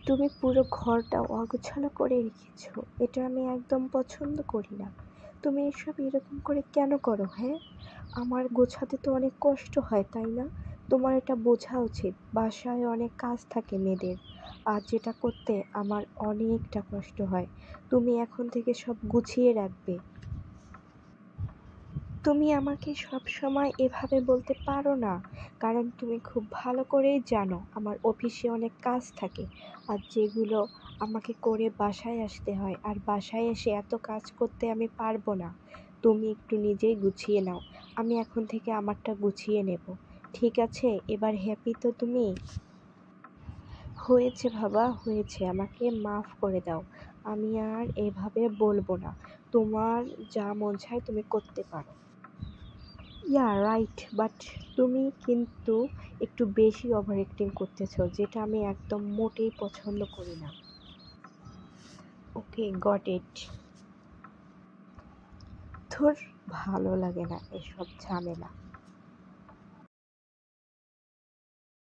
তুমি পুরো ঘরটা অগোছালো করে রেখেছো। এটা আমি একদম পছন্দ করি না। তুমি এসব এরকম করে কেন করো, হ্যাঁ? আমার গোছাতে তো অনেক কষ্ট হয়, তাই না? তোমার এটা বোঝা উচিত। বাসায় অনেক কাজ থাকে মেয়েদের। আর যেটা করতে আমার অনেকটা কষ্ট হয়। তুমি এখন থেকে সব গুছিয়ে রাখবে। তুমি আমাকে সবসময় এভাবে বলতে পারো না, কারণ তুমি খুব ভালো করেই জানো আমার অফিসে অনেক কাজ থাকে, আর যেগুলো আমাকে করে বাসায় আসতে হয়, আর বাসায় এসে এত কাজ করতে আমি পারবো না। তুমি একটু নিজেই গুছিয়ে নাও। আমি এখন থেকে আমারটা গুছিয়ে নেব। ঠিক আছে, এবার হ্যাপি তো তুমি? হয়েছে বাবা, হয়েছে। আমাকে মাফ করে দাও। আমি আর এভাবে বলবো না। তোমার যা মন চায় তুমি করতে পারো। ইয়া রাইট, বাট তুমি কিন্তু একটু বেশি ওভার অ্যাক্টিং করতেছো, যেটা আমি একদম মোটেই পছন্দ করি না। ওকে, গট ইট। ধুর, ভালো লাগে না এসব ঝামেলা।